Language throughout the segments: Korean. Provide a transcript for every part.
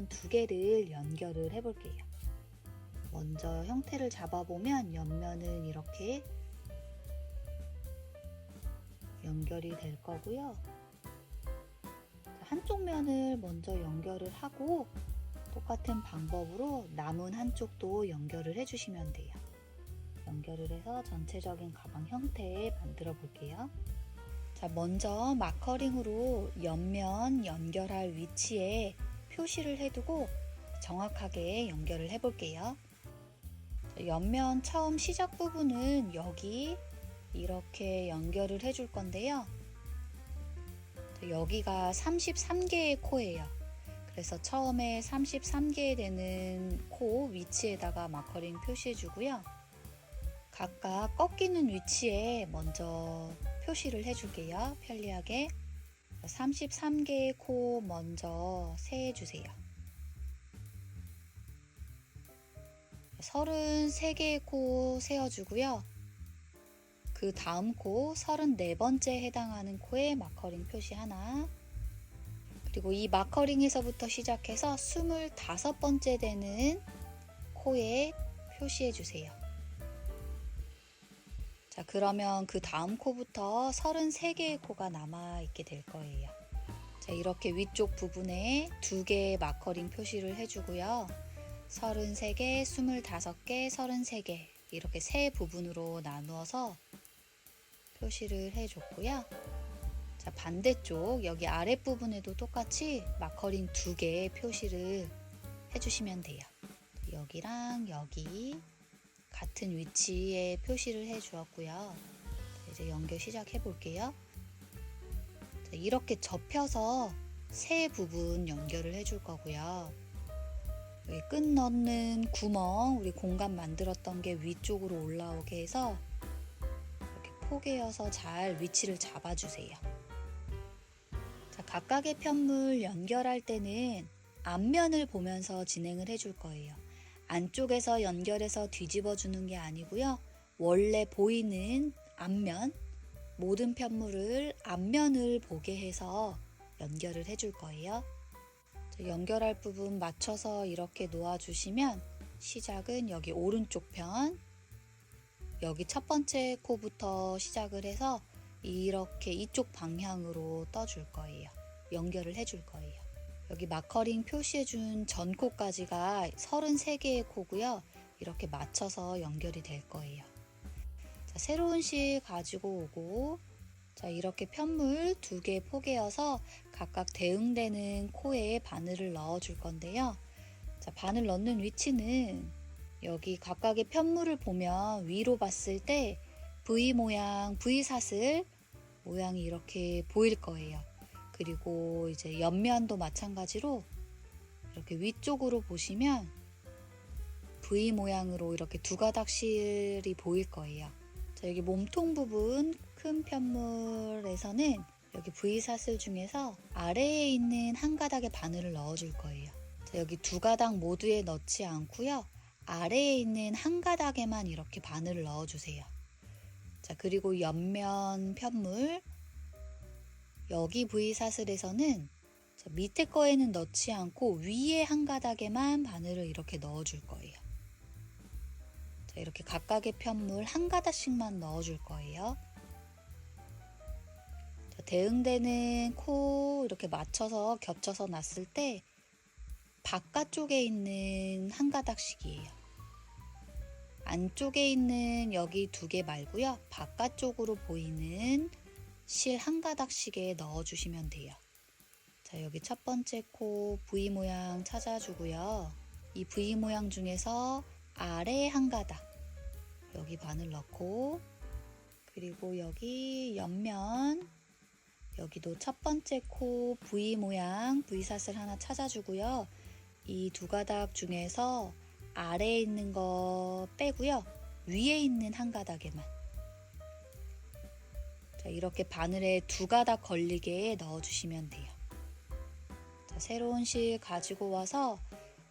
옆면 두 개를 연결을 해 볼게요. 먼저 형태를 잡아보면 옆면은 이렇게 연결이 될 거고요. 한쪽 면을 먼저 연결을 하고 똑같은 방법으로 남은 한쪽도 연결을 해주시면 돼요. 연결을 해서 전체적인 가방 형태에 만들어 볼게요. 자, 먼저 마커링으로 옆면 연결할 위치에 표시를 해두고 정확하게 연결을 해 볼게요. 옆면 처음 시작 부분은 여기 이렇게 연결을 해줄 건데요. 여기가 33개의 코예요. 그래서 처음에 33개 되는 코 위치에다가 마커링 표시해 주고요. 각각 꺾이는 위치에 먼저 표시를 해 줄게요. 편리하게. 33개의 코 먼저 세해 주세요. 33개의 코 세워주고요. 그 다음 코 34번째 해당하는 코에 마커링 표시 하나, 그리고 이 마커링에서부터 시작해서 25번째 되는 코에 표시해 주세요. 자, 그러면 그 다음 코부터 33개의 코가 남아 있게 될 거예요. 자, 이렇게 위쪽 부분에 2개의 마커링 표시를 해주고요. 33개, 25개, 33개 이렇게 세 부분으로 나누어서 표시를 해줬고요. 자, 반대쪽 여기 아랫부분에도 똑같이 마커링 2개 표시를 해주시면 돼요. 여기랑 여기 같은 위치에 표시를 해 주었고요. 이제 연결 시작해 볼게요. 이렇게 접혀서 세 부분 연결을 해 줄 거고요. 여기 끈 넣는 구멍, 우리 공간 만들었던 게 위쪽으로 올라오게 해서 이렇게 포개어서 잘 위치를 잡아주세요. 자, 각각의 편물 연결할 때는 앞면을 보면서 진행을 해 줄 거예요. 안쪽에서 연결해서 뒤집어 주는 게 아니고요. 원래 보이는 앞면, 모든 편물을 앞면을 보게 해서 연결을 해줄 거예요. 연결할 부분 맞춰서 이렇게 놓아주시면 시작은 여기 오른쪽 편, 여기 첫 번째 코부터 시작을 해서 이렇게 이쪽 방향으로 떠줄 거예요. 연결을 해줄 거예요. 여기 마커링 표시해준 전 코까지가 33개의 코고요. 이렇게 맞춰서 연결이 될 거예요. 자, 새로운 실 가지고 오고, 자, 이렇게 편물 2개 포개어서 각각 대응되는 코에 바늘을 넣어 줄 건데요. 자, 바늘 넣는 위치는 여기 각각의 편물을 보면 위로 봤을 때 V 모양, V사슬 모양이 이렇게 보일 거예요. 그리고 이제 옆면도 마찬가지로 이렇게 위쪽으로 보시면 V 모양으로 이렇게 두 가닥실이 보일 거예요. 자, 여기 몸통 부분 큰 편물에서는 여기 V사슬 중에서 아래에 있는 한 가닥에 바늘을 넣어줄 거예요. 자, 여기 두 가닥 모두에 넣지 않고요. 아래에 있는 한 가닥에만 이렇게 바늘을 넣어주세요. 자, 그리고 옆면 편물 여기 V사슬에서는 밑에 거에는 넣지 않고 위에 한 가닥에만 바늘을 이렇게 넣어줄 거예요. 자, 이렇게 각각의 편물 한 가닥씩만 넣어줄 거예요. 자, 대응되는 코 이렇게 맞춰서 겹쳐서 놨을 때 바깥쪽에 있는 한 가닥씩이에요. 안쪽에 있는 여기 2개 말고요. 바깥쪽으로 보이는 실 한 가닥씩에 넣어주시면 돼요. 자, 여기 첫 번째 코 V 모양 찾아주고요. 이 V 모양 중에서 아래 한 가닥 여기 바늘 넣고, 그리고 여기 옆면 여기도 첫 번째 코 V 모양 V사슬 하나 찾아주고요. 이 두 가닥 중에서 아래에 있는 거 빼고요. 위에 있는 한 가닥에만 자, 이렇게 바늘에 두 가닥 걸리게 넣어주시면 돼요. 자, 새로운 실 가지고 와서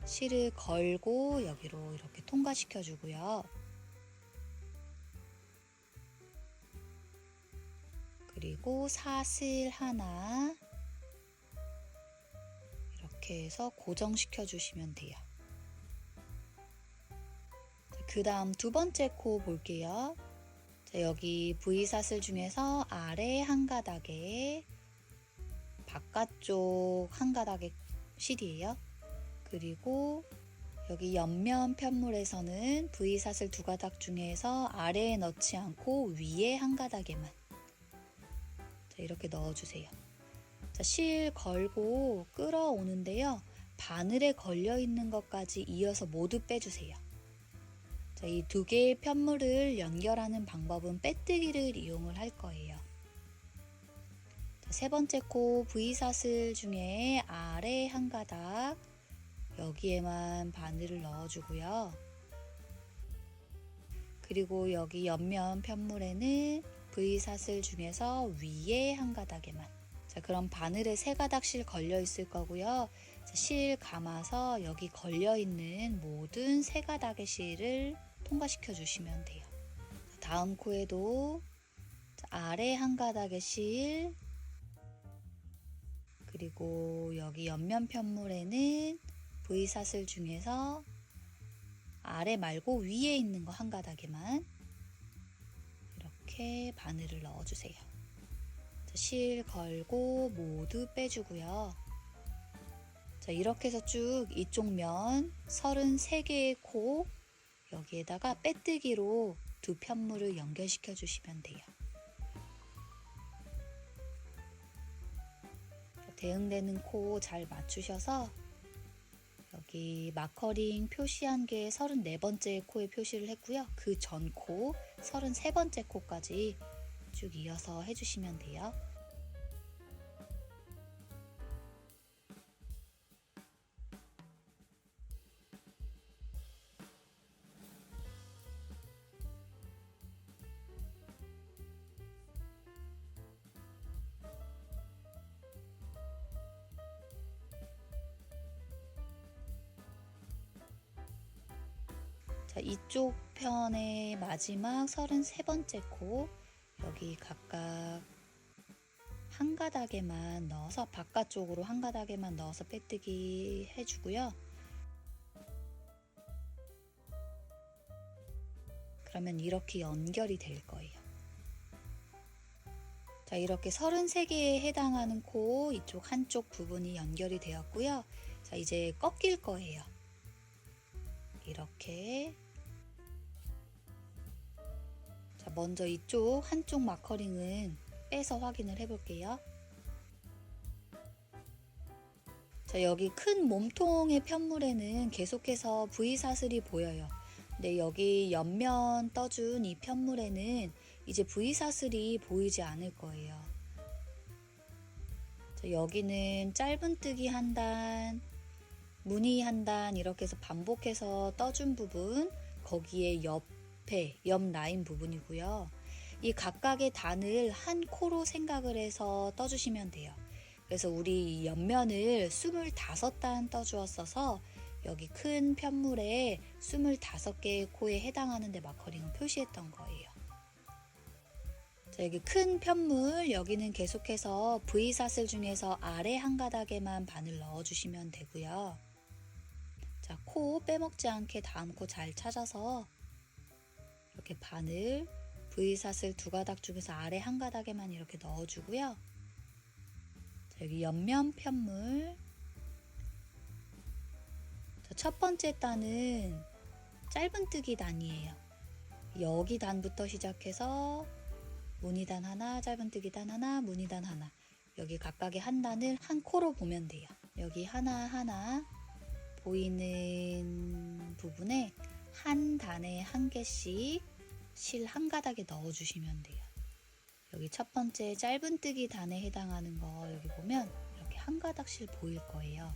실을 걸고 여기로 이렇게 통과시켜 주고요. 그리고 사슬 하나 이렇게 해서 고정시켜 주시면 돼요. 그 다음 두 번째 코 볼게요. 자, 여기 V사슬 중에서 아래 한 가닥에 바깥쪽 한 가닥의 실이에요. 그리고 여기 옆면 편물에서는 V사슬 두 가닥 중에서 아래에 넣지 않고 위에 한 가닥에만 자, 이렇게 넣어주세요. 자, 실 걸고 끌어오는데요. 바늘에 걸려 있는 것까지 이어서 모두 빼주세요. 자, 이 두 개의 편물을 연결하는 방법은 빼뜨기를 이용을 할 거예요. 자, 세 번째 코 V사슬 중에 아래 한 가닥 여기에만 바늘을 넣어주고요. 그리고 여기 옆면 편물에는 V사슬 중에서 위에 한 가닥에만 자, 그럼 바늘에 세 가닥씩 걸려 있을 거고요. 자, 실 감아서 여기 걸려 있는 모든 세 가닥의 실을 통과시켜 주시면 돼요. 자, 다음 코에도 자, 아래 한 가닥의 실 그리고 여기 옆면 편물에는 V사슬 중에서 아래 말고 위에 있는 거 한 가닥에만 이렇게 바늘을 넣어주세요. 실 걸고 모두 빼주고요. 자, 이렇게 해서 쭉 이쪽 면 33개의 코 여기에다가 빼뜨기로 두 편물을 연결시켜 주시면 돼요. 대응되는 코 잘 맞추셔서 여기 마커링 표시한 게 34번째 코에 표시를 했고요. 그 전 코 33번째 코까지 쭉 이어서 해주시면 돼요. 자, 이쪽 편의 마지막 33번째 코 여기 각각 한 가닥에만 넣어서 바깥쪽으로 한 가닥에만 넣어서 빼뜨기 해주고요. 그러면 이렇게 연결이 될 거예요. 자, 이렇게 33개에 해당하는 코 이쪽 한쪽 부분이 연결이 되었고요. 자, 이제 꺾일 거예요. 이렇게 자, 먼저 이쪽 한쪽 마커링은 빼서 확인을 해 볼게요. 자, 여기 큰 몸통의 편물에는 계속해서 V사슬이 보여요. 근데 여기 옆면 떠준 이 편물에는 이제 V사슬이 보이지 않을 거예요. 자, 여기는 짧은뜨기 한 단, 무늬 한 단 이렇게 해서 반복해서 떠준 부분, 거기에 옆에, 옆 라인 부분이고요. 이 각각의 단을 한 코로 생각을 해서 떠주시면 돼요. 그래서 우리 옆면을 25단 떠주었어서 여기 큰 편물에 25개의 코에 해당하는 데 마커링을 표시했던 거예요. 자, 여기 큰 편물 여기는 계속해서 V사슬 중에서 아래 한 가닥에만 바늘 넣어주시면 되고요. 자, 코 빼먹지 않게 다음 코 잘 찾아서 이렇게 바늘 V사슬 두 가닥 중에서 아래 한 가닥에만 이렇게 넣어주고요. 자, 여기 옆면 편물 자, 첫 번째 단은 짧은뜨기 단이에요. 여기 단부터 시작해서 무늬단 하나, 짧은뜨기 단 하나, 무늬단 하나 여기 각각의 한 단을 한 코로 보면 돼요. 여기 하나하나 보이는 부분에 한 단에 한 개씩 실 한 가닥에 넣어주시면 돼요. 여기 첫 번째 짧은뜨기 단에 해당하는 거 여기 보면 이렇게 한 가닥씩 보일 거예요.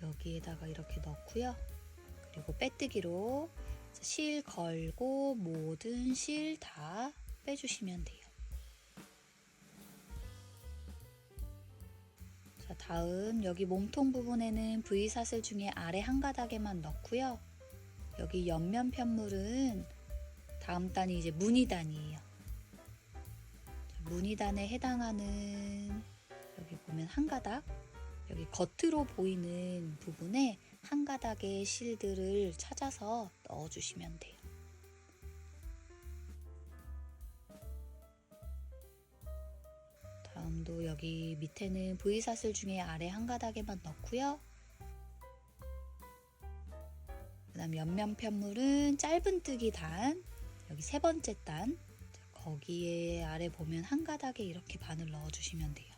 여기에다가 이렇게 넣고요. 그리고 빼뜨기로 실 걸고 모든 실 다 빼주시면 돼요. 자, 다음 여기 몸통 부분에는 V사슬 중에 아래 한 가닥에만 넣고요. 여기 옆면 편물은 다음 단이 이제 무늬단이에요. 무늬단에 해당하는 여기 보면 한 가닥 여기 겉으로 보이는 부분에 한 가닥의 실들을 찾아서 넣어주시면 돼요. 다음도 여기 밑에는 V사슬 중에 아래 한 가닥에만 넣고요. 그 다음 옆면 편물은 짧은뜨기 단, 여기 세 번째 단, 거기에 아래 보면 한 가닥에 이렇게 바늘 넣어주시면 돼요.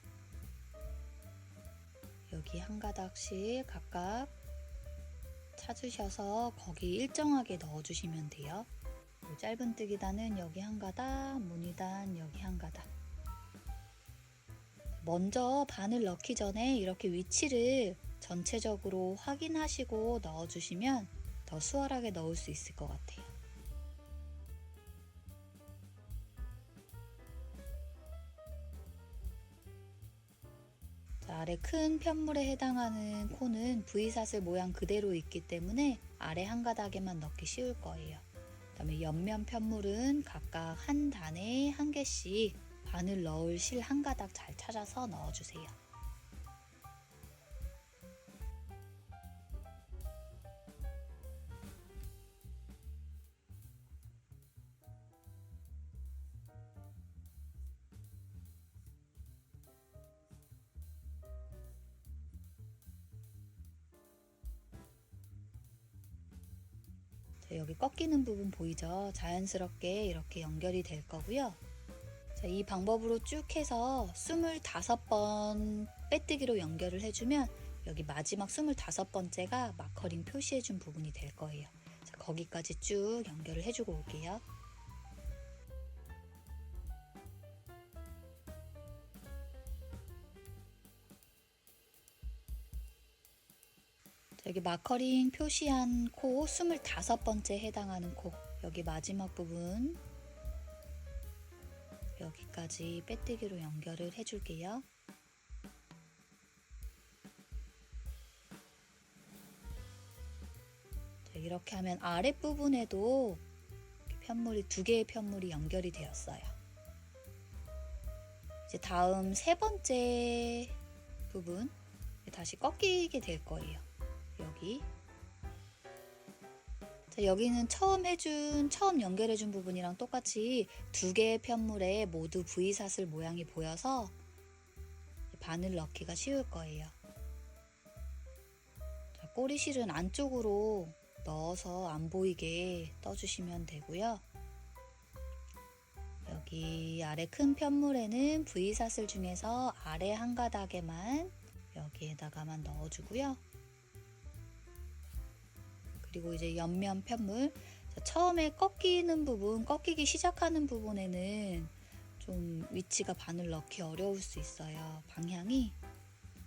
여기 한 가닥씩 각각 찾으셔서 거기 일정하게 넣어주시면 돼요. 짧은뜨기 단은 여기 한 가닥, 무늬단 여기 한 가닥. 먼저 바늘 넣기 전에 이렇게 위치를 전체적으로 확인하시고 넣어주시면 더 수월하게 넣을 수 있을 것 같아요. 자, 아래 큰 편물에 해당하는 코는 V사슬 모양 그대로 있기 때문에 아래 한 가닥에만 넣기 쉬울 거예요. 그 다음에 옆면 편물은 각각 한 단에 한 개씩 바늘 넣을 실 한 가닥 잘 찾아서 넣어주세요. 여기 꺾이는 부분 보이죠? 자연스럽게 이렇게 연결이 될 거고요. 자, 이 방법으로 쭉 해서 25번 빼뜨기로 연결을 해주면 여기 마지막 25번째가 마커링 표시해준 부분이 될 거예요. 자, 거기까지 쭉 연결을 해주고 올게요. 자, 여기 마커링 표시한 코 25번째 해당하는 코, 여기 마지막 부분 여기까지 빼뜨기로 연결을 해줄게요. 자, 이렇게 하면 아랫부분에도 편물이 2개의 편물이 연결이 되었어요. 이제 다음 세 번째 부분 다시 꺾이게 될 거예요. 여기. 자, 여기는 처음 연결해준 부분이랑 똑같이 2개의 편물에 모두 V사슬 모양이 보여서 바늘 넣기가 쉬울 거예요. 자, 꼬리실은 안쪽으로 넣어서 안 보이게 떠주시면 되고요. 여기 아래 큰 편물에는 V사슬 중에서 아래 한 가닥에만 여기에다가만 넣어주고요. 그리고 이제 옆면 편물, 처음에 꺾이는 부분, 꺾이기 시작하는 부분에는 좀 위치가 바늘 넣기 어려울 수 있어요. 방향이.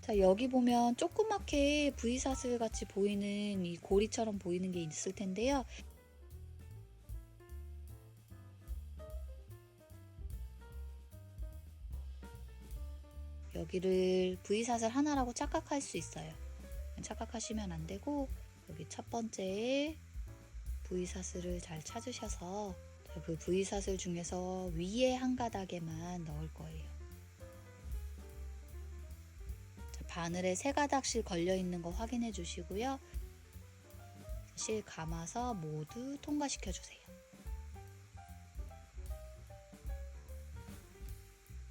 자, 여기 보면 조그맣게 V사슬 같이 보이는 이 고리처럼 보이는 게 있을 텐데요. 여기를 V사슬 하나라고 착각할 수 있어요. 착각하시면 안 되고 여기 첫 번째에 V사슬을 잘 찾으셔서 그 V사슬 중에서 위에 한 가닥에만 넣을 거예요. 자, 바늘에 3가닥씩 걸려있는 거 확인해 주시고요. 실 감아서 모두 통과시켜 주세요.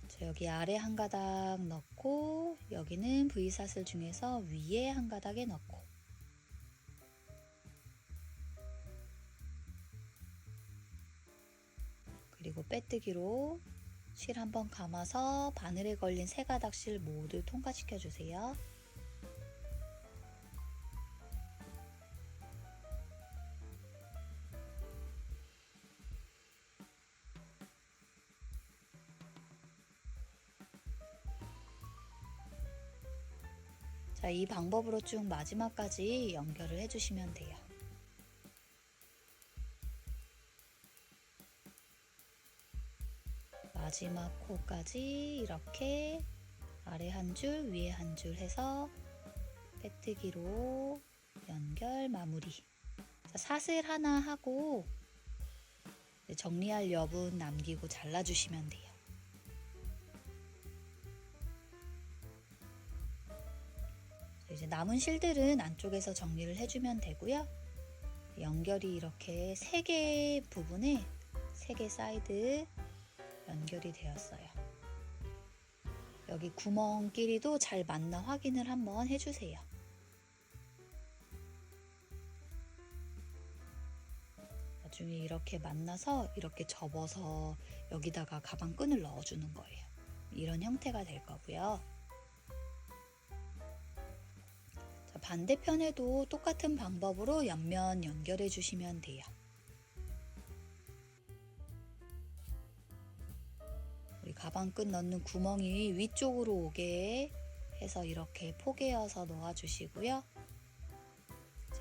자, 여기 아래 한 가닥 넣고 여기는 V사슬 중에서 위에 한 가닥에 넣고 그리고 빼뜨기로 실 한번 감아서 바늘에 걸린 3가닥 실 모두 통과시켜 주세요. 자, 이 방법으로 쭉 마지막까지 연결을 해주시면 돼요. 마지막 코까지 이렇게 아래 한 줄, 위에 한 줄 해서 빼뜨기로 연결 마무리. 자, 사슬 하나 하고 정리할 여분 남기고 잘라주시면 돼요. 이제 남은 실들은 안쪽에서 정리를 해주면 되고요. 연결이 이렇게 3개 부분에 3개 사이드 연결이 되었어요. 여기 구멍끼리도 잘 맞나 확인을 한번 해주세요. 나중에 이렇게 만나서 이렇게 접어서 여기다가 가방끈을 넣어주는 거예요. 이런 형태가 될 거고요. 자, 반대편에도 똑같은 방법으로 옆면 연결해 주시면 돼요. 우리 가방끈 넣는 구멍이 위쪽으로 오게 해서 이렇게 포개어서 놓아주시고요.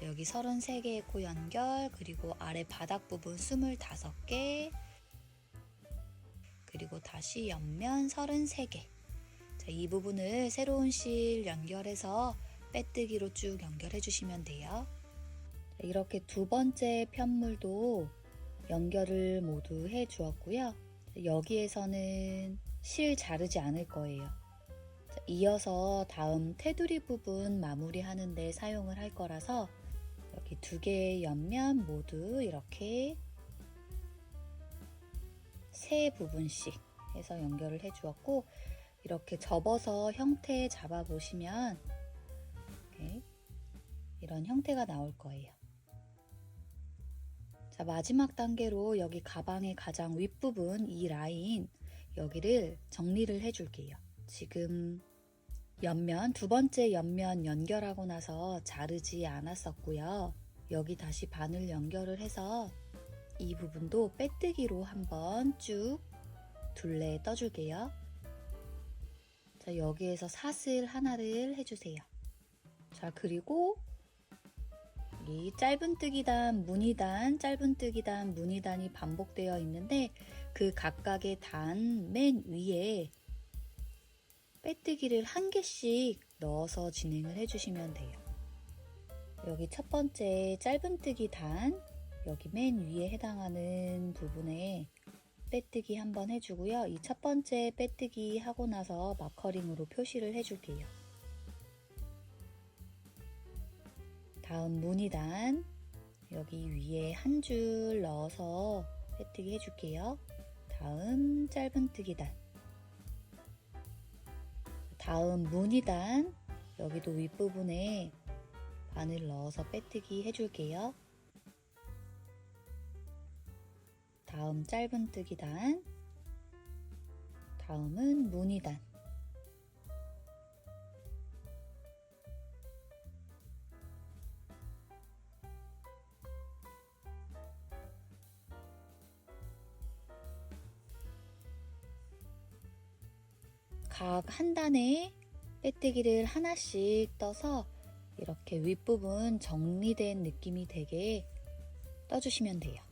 여기 33개의 코 연결, 그리고 아래 바닥 부분 25개, 그리고 다시 옆면 33개. 자, 이 부분을 새로운 실 연결해서 빼뜨기로 쭉 연결해 주시면 돼요. 자, 이렇게 두 번째 편물도 연결을 모두 해 주었고요. 여기에서는 실 자르지 않을 거예요. 자, 이어서 다음 테두리 부분 마무리 하는데 사용을 할 거라서 여기 2개의 옆면 모두 이렇게 3부분씩 해서 연결을 해 주었고, 이렇게 접어서 형태 잡아 보시면 이런 형태가 나올 거예요. 자, 마지막 단계로 여기 가방의 가장 윗부분 이 라인 여기를 정리를 해 줄게요. 지금 옆면, 두 번째 옆면 연결하고 나서 자르지 않았었고요. 여기 다시 바늘 연결을 해서 이 부분도 빼뜨기로 한번 쭉 둘레 떠줄게요. 자, 여기에서 사슬 하나를 해주세요. 자, 그리고 이 짧은뜨기단, 무늬단, 짧은뜨기단, 무늬단이 반복되어 있는데 그 각각의 단 맨 위에 빼뜨기를 1개씩 넣어서 진행을 해주시면 돼요. 여기 첫 번째 짧은뜨기 단, 여기 맨 위에 해당하는 부분에 빼뜨기 한번 해주고요. 이 첫 번째 빼뜨기 하고 나서 마커링으로 표시를 해줄게요. 다음 무늬단, 여기 위에 한 줄 넣어서 빼뜨기 해줄게요. 다음 짧은뜨기 단, 다음 무늬단, 여기도 윗부분에 바늘 넣어서 빼뜨기 해줄게요. 다음 짧은뜨기 단, 다음은 무늬단. 각 한 단에 빼뜨기를 하나씩 떠서 이렇게 윗부분 정리된 느낌이 되게 떠주시면 돼요.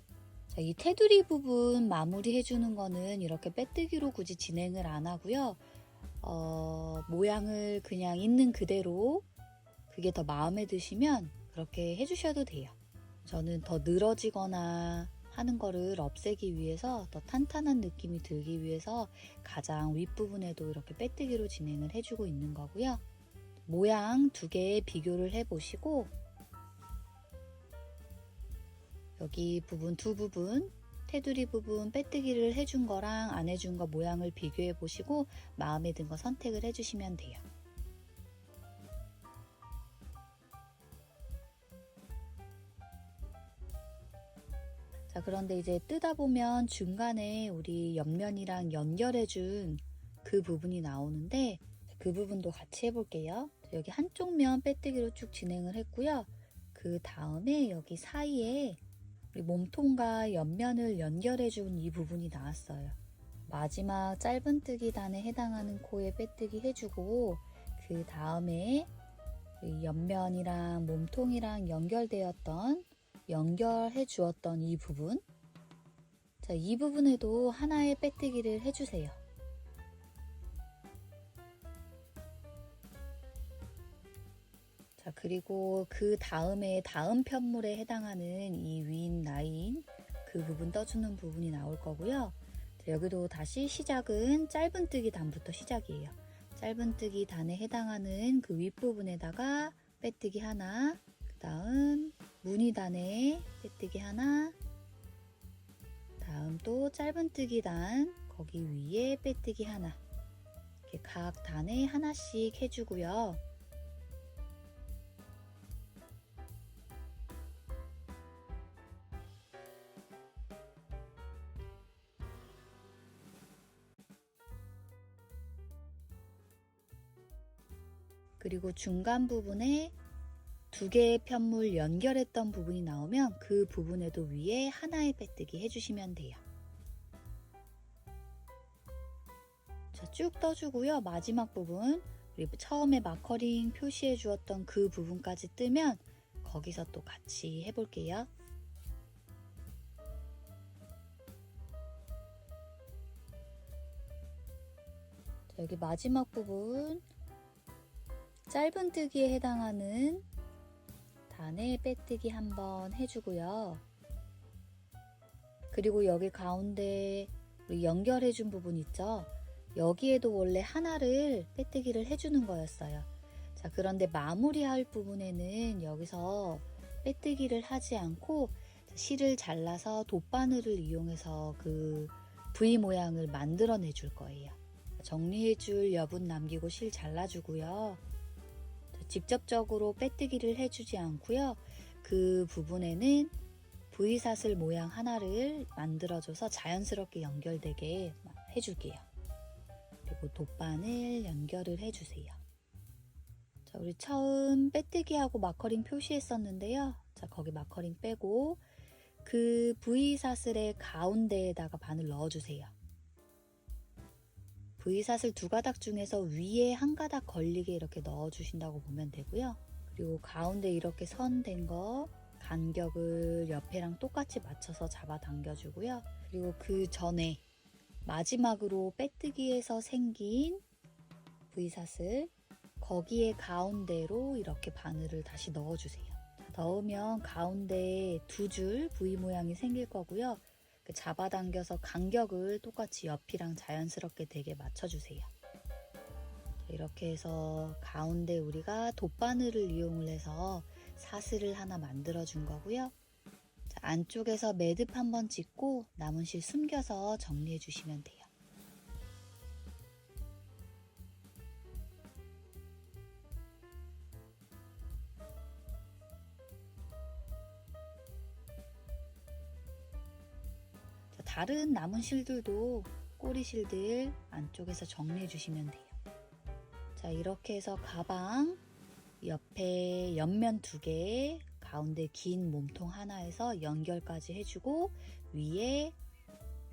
자, 이 테두리 부분 마무리 해주는 거는 이렇게 빼뜨기로 굳이 진행을 안 하고요. 모양을 그냥 있는 그대로 그게 더 마음에 드시면 그렇게 해주셔도 돼요. 저는 더 늘어지거나 하는 거를 없애기 위해서, 더 탄탄한 느낌이 들기 위해서 가장 윗부분에도 이렇게 빼뜨기로 진행을 해주고 있는 거고요. 모양 2개 비교를 해보시고 여기 부분 두 부분, 테두리 부분 빼뜨기를 해준 거랑 안 해준 거 모양을 비교해 보시고 마음에 든 거 선택을 해주시면 돼요. 자, 그런데 이제 뜯어 보면 중간에 우리 옆면이랑 연결해준 그 부분이 나오는데 그 부분도 같이 해볼게요. 여기 한쪽 면 빼뜨기로 쭉 진행을 했고요. 그 다음에 여기 사이에 우리 몸통과 옆면을 연결해준 이 부분이 나왔어요. 마지막 짧은뜨기 단에 해당하는 코에 빼뜨기 해주고 그 다음에 옆면이랑 몸통이랑 연결해 주었던 이 부분, 자, 이 부분에도 하나의 빼뜨기를 해주세요. 자, 그리고 그 다음에 다음 편물에 해당하는 이 윈 라인 그 부분 떠주는 부분이 나올 거고요. 자, 여기도 다시 시작은 짧은뜨기 단부터 시작이에요. 짧은뜨기 단에 해당하는 그 윗부분에다가 빼뜨기 하나, 그 다음 무늬단에 빼뜨기 하나, 다음 또 짧은뜨기 단 거기 위에 빼뜨기 하나, 이렇게 각 단에 하나씩 해주고요. 그리고 중간 부분에 두 개의 편물 연결했던 부분이 나오면 그 부분에도 위에 하나의 빼뜨기 해주시면 돼요. 자, 쭉 떠주고요. 마지막 부분, 우리 처음에 마커링 표시해 주었던 그 부분까지 뜨면 거기서 또 같이 해볼게요. 자, 여기 마지막 부분 짧은뜨기에 해당하는 단에 빼뜨기 한번 해주고요. 그리고 여기 가운데 우리 연결해준 부분 있죠? 여기에도 원래 하나를 빼뜨기를 해주는 거였어요. 자, 그런데 마무리할 부분에는 여기서 빼뜨기를 하지 않고 실을 잘라서 돗바늘을 이용해서 그 V 모양을 만들어내 줄 거예요. 정리해줄 여분 남기고 실 잘라주고요. 직접적으로 빼뜨기를 해주지 않고요. 그 부분에는 V사슬 모양 하나를 만들어줘서 자연스럽게 연결되게 해줄게요. 그리고 돗바늘 연결을 해주세요. 자, 우리 처음 빼뜨기하고 마커링 표시했었는데요. 자, 거기 마커링 빼고 그 V사슬의 가운데에다가 바늘 넣어주세요. V사슬 두 가닥 중에서 위에 한 가닥 걸리게 이렇게 넣어주신다고 보면 되고요. 그리고 가운데 이렇게 선 된 거 간격을 옆에랑 똑같이 맞춰서 잡아 당겨주고요. 그리고 그 전에 마지막으로 빼뜨기에서 생긴 V사슬 거기에 가운데로 이렇게 바늘을 다시 넣어주세요. 넣으면 가운데에 두 줄 V 모양이 생길 거고요. 잡아당겨서 간격을 똑같이 옆이랑 자연스럽게 되게 맞춰주세요. 이렇게 해서 가운데 우리가 돗바늘을 이용을 해서 사슬을 하나 만들어 준 거고요. 자, 안쪽에서 매듭 한번 짓고 남은 실 숨겨서 정리해 주시면 돼요. 다른 남은 실들도 꼬리 실들 안쪽에서 정리해 주시면 돼요. 자, 이렇게 해서 가방 옆에 옆면 2개, 가운데 긴 몸통 하나에서 연결까지 해주고 위에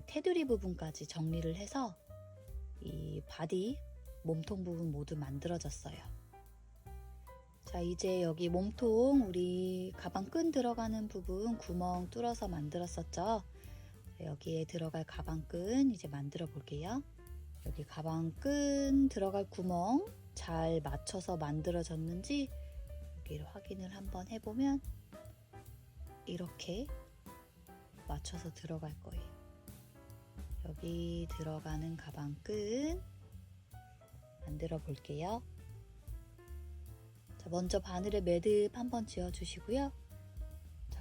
테두리 부분까지 정리를 해서 이 바디 몸통 부분 모두 만들어졌어요. 자, 이제 여기 몸통 우리 가방 끈 들어가는 부분 구멍 뚫어서 만들었었죠. 여기에 들어갈 가방끈 이제 만들어 볼게요. 여기 가방끈 들어갈 구멍 잘 맞춰서 만들어졌는지 여기를 확인을 한번 해보면 이렇게 맞춰서 들어갈 거예요. 여기 들어가는 가방끈 만들어 볼게요. 자, 먼저 바늘에 매듭 한번 지어 주시고요.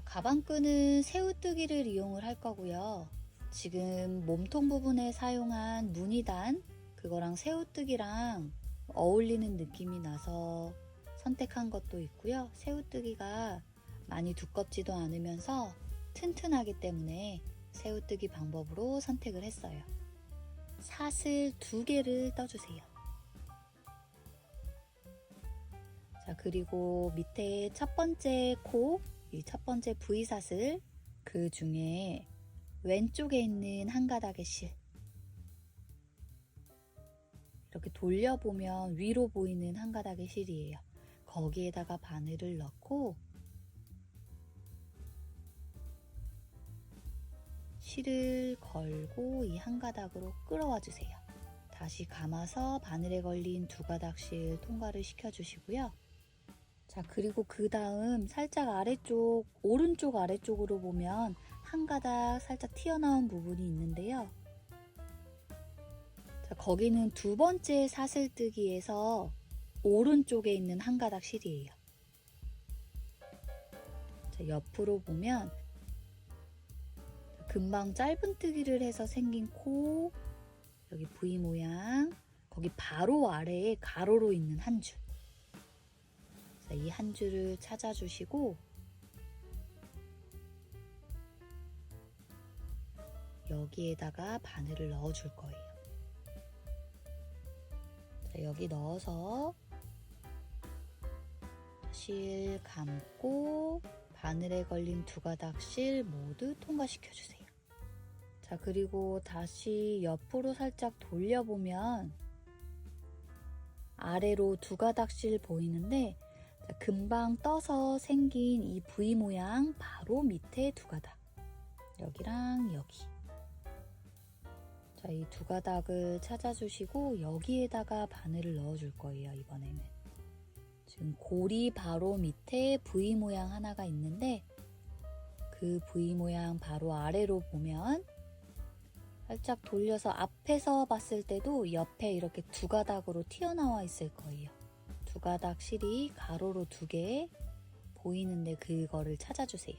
가방끈은 새우뜨기를 이용을 할 거고요. 지금 몸통 부분에 사용한 무늬단 그거랑 새우뜨기랑 어울리는 느낌이 나서 선택한 것도 있고요. 새우뜨기가 많이 두껍지도 않으면서 튼튼하기 때문에 새우뜨기 방법으로 선택을 했어요. 사슬 2개를 떠주세요. 자, 그리고 밑에 첫 번째 코 이 첫 번째 V사슬 그 중에 왼쪽에 있는 한 가닥의 실 이렇게 돌려보면 위로 보이는 한 가닥의 실이에요. 거기에다가 바늘을 넣고 실을 걸고 이 한 가닥으로 끌어와 주세요. 다시 감아서 바늘에 걸린 2가닥 실 통과를 시켜주시고요. 자, 그리고 그 다음 살짝 아래쪽, 오른쪽 아래쪽으로 보면 한 가닥 살짝 튀어나온 부분이 있는데요. 자, 거기는 두 번째 사슬뜨기에서 오른쪽에 있는 한 가닥 실이에요. 자, 옆으로 보면 금방 짧은뜨기를 해서 생긴 코, 여기 V 모양, 거기 바로 아래에 가로로 있는 한 줄. 자, 이 한 줄을 찾아주시고 여기에다가 바늘을 넣어줄 거예요. 자, 여기 넣어서 실 감고 바늘에 걸린 두 가닥 실 모두 통과시켜주세요. 자, 그리고 다시 옆으로 살짝 돌려보면 아래로 두 가닥 실 보이는데 금방 떠서 생긴 이 V 모양 바로 밑에 두 가닥, 여기랑 여기. 자, 이 두 가닥을 찾아주시고 여기에다가 바늘을 넣어줄 거예요. 이번에는 지금 고리 바로 밑에 V 모양 하나가 있는데 그 V 모양 바로 아래로 보면 살짝 돌려서 앞에서 봤을 때도 옆에 이렇게 두 가닥으로 튀어나와 있을 거예요. 두 가닥 실이 가로로 두 개 보이는데 그거를 찾아주세요.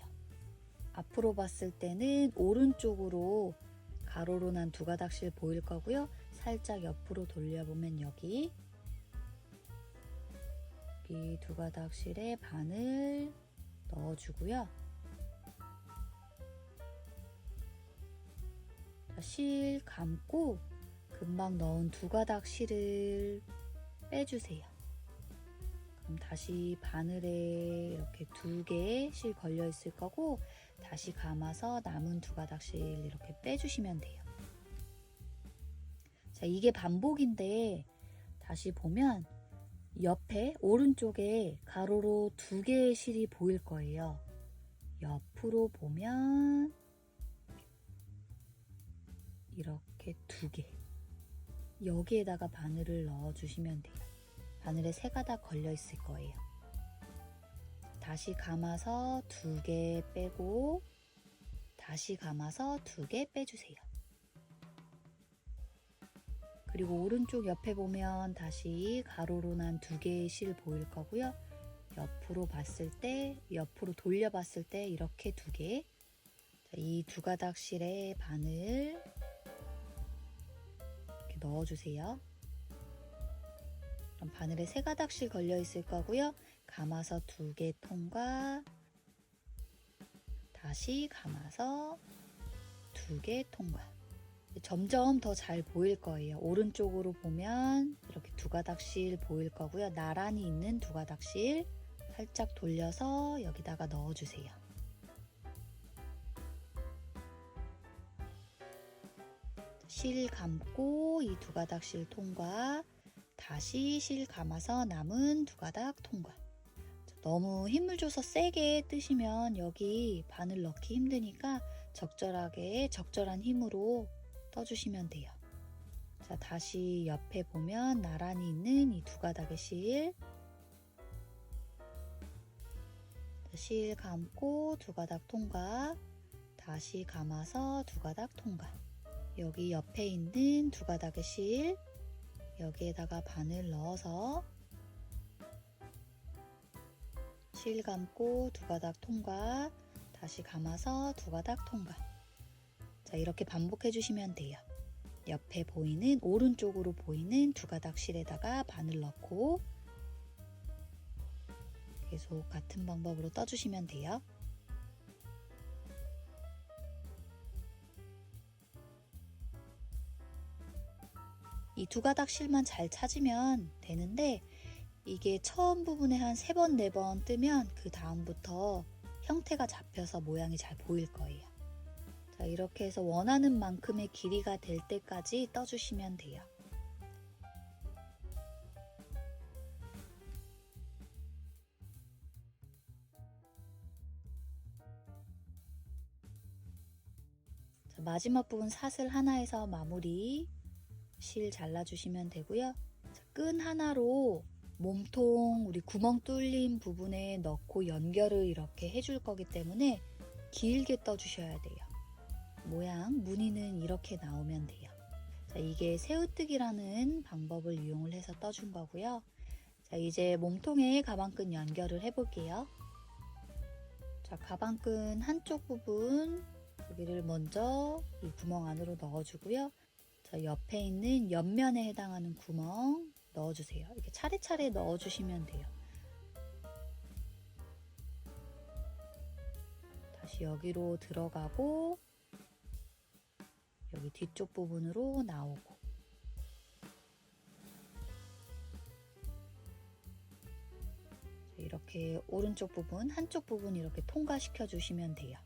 앞으로 봤을 때는 오른쪽으로 가로로 난 두 가닥 실 보일 거고요. 살짝 옆으로 돌려보면 여기 두 가닥 실에 바늘 넣어주고요. 실 감고 금방 넣은 두 가닥 실을 빼주세요. 그럼 다시 바늘에 이렇게 두 개 실 걸려 있을 거고 다시 감아서 남은 두 가닥 실 이렇게 빼주시면 돼요. 자, 이게 반복인데 다시 보면 옆에 오른쪽에 가로로 두 개의 실이 보일 거예요. 옆으로 보면 이렇게 두 개, 여기에다가 바늘을 넣어주시면 돼요. 바늘에 세 가닥 걸려 있을 거예요. 다시 감아서 두 개 빼고 다시 감아서 두 개 빼주세요. 그리고 오른쪽 옆에 보면 다시 가로로 난 두 개의 실 보일 거고요. 옆으로 봤을 때, 옆으로 돌려봤을 때 이렇게 두 개. 이 두 가닥 실에 바늘 이렇게 넣어주세요. 그럼 바늘에 세 가닥씩 걸려 있을 거고요. 감아서 두 개 통과, 다시 감아서 두 개 통과. 점점 더 잘 보일 거예요. 오른쪽으로 보면 이렇게 두 가닥씩 보일 거고요. 나란히 있는 두 가닥씩 살짝 돌려서 여기다가 넣어주세요. 실 감고 이 두 가닥 실 통과, 다시 실 감아서 남은 두 가닥 통과. 너무 힘을 줘서 세게 뜨시면 여기 바늘 넣기 힘드니까 적절하게 적절한 힘으로 떠주시면 돼요. 자, 다시 옆에 보면 나란히 있는 이 두 가닥의 실 감고 두 가닥 통과, 다시 감아서 두 가닥 통과. 여기 옆에 있는 두 가닥의 실, 여기에다가 바늘 넣어서 실 감고 두 가닥 통과, 다시 감아서 두 가닥 통과. 자, 이렇게 반복해 주시면 돼요. 옆에 보이는 오른쪽으로 보이는 두 가닥 실에다가 바늘 넣고 계속 같은 방법으로 떠주시면 돼요. 이 두 가닥 실만 잘 찾으면 되는데 이게 처음 부분에 한 3번, 4번 뜨면 그 다음부터 형태가 잡혀서 모양이 잘 보일 거예요. 자, 이렇게 해서 원하는 만큼의 길이가 될 때까지 떠주시면 돼요. 자, 마지막 부분 사슬 하나에서 마무리 실 잘라주시면 되고요. 자, 끈 하나로 몸통 우리 구멍 뚫린 부분에 넣고 연결을 이렇게 해줄 거기 때문에 길게 떠주셔야 돼요. 모양 무늬는 이렇게 나오면 돼요. 자, 이게 새우뜨기라는 방법을 이용을 해서 떠준 거고요. 자, 이제 몸통에 가방끈 연결을 해볼게요. 자, 가방끈 한쪽 부분 여기를 먼저 이 구멍 안으로 넣어주고요. 자, 옆에 있는 옆면에 해당하는 구멍 넣어주세요. 이렇게 차례차례 넣어주시면 돼요. 다시 여기로 들어가고 여기 뒤쪽 부분으로 나오고 이렇게 오른쪽 부분, 한쪽 부분 이렇게 통과시켜 주시면 돼요.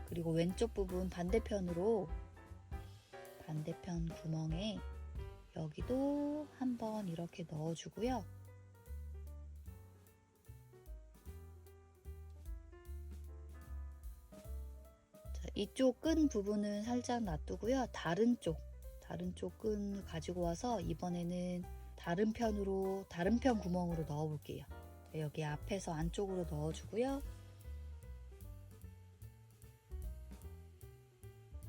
그리고 왼쪽 부분 반대편으로 반대편 구멍에 여기도 한번 이렇게 넣어주고요. 자, 이쪽 끈 부분은 살짝 놔두고요. 다른 쪽 끈 가지고 와서 이번에는 다른 편 구멍으로 넣어 볼게요. 여기 앞에서 안쪽으로 넣어주고요.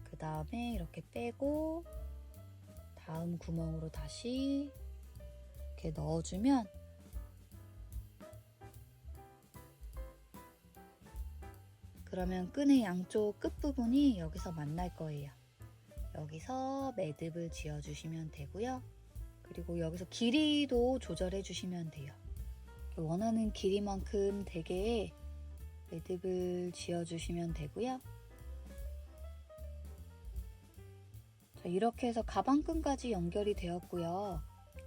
그 다음에 이렇게 빼고 다음 구멍으로 다시 이렇게 넣어주면 그러면 끈의 양쪽 끝부분이 여기서 만날 거예요. 여기서 매듭을 지어 주시면 되고요. 그리고 여기서 길이도 조절해 주시면 돼요. 원하는 길이만큼 되게 매듭을 지어 주시면 되고요. 자, 이렇게 해서 가방끈까지 연결이 되었고요.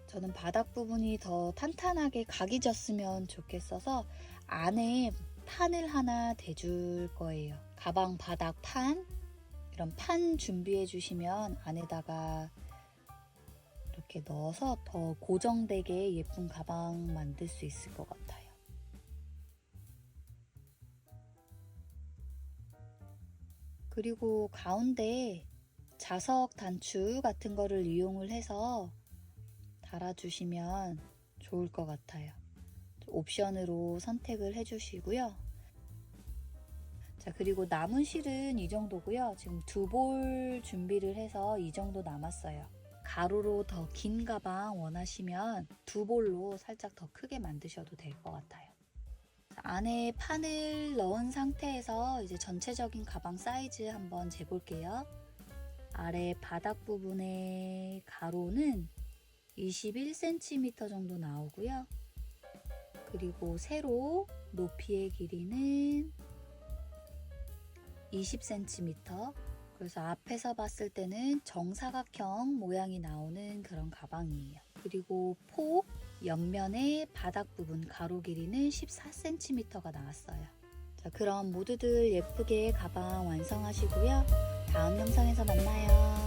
저는 바닥 부분이 더 탄탄하게 각이 졌으면 좋겠어서 안에 판을 하나 대줄 거예요. 가방 바닥 판, 이런 판 준비해 주시면 안에다가 이렇게 넣어서 더 고정되게 예쁜 가방 만들 수 있을 것 같아요. 그리고 가운데 자석 단추 같은 거를 이용을 해서 달아주시면 좋을 것 같아요. 옵션으로 선택을 해주시고요. 자, 그리고 남은 실은 이 정도고요. 지금 2볼 준비를 해서 이 정도 남았어요. 가로로 더 긴 가방 원하시면 2볼로 살짝 더 크게 만드셔도 될 것 같아요. 자, 안에 판을 넣은 상태에서 이제 전체적인 가방 사이즈 한번 재볼게요. 아래 바닥 부분의 가로는 21cm 정도 나오고요. 그리고 세로 높이의 길이는 20cm. 그래서 앞에서 봤을 때는 정사각형 모양이 나오는 그런 가방이에요. 그리고 폭, 옆면의 바닥 부분 가로 길이는 14cm가 나왔어요. 자, 그럼 모두들 예쁘게 가방 완성하시고요. 다음 영상에서 만나요.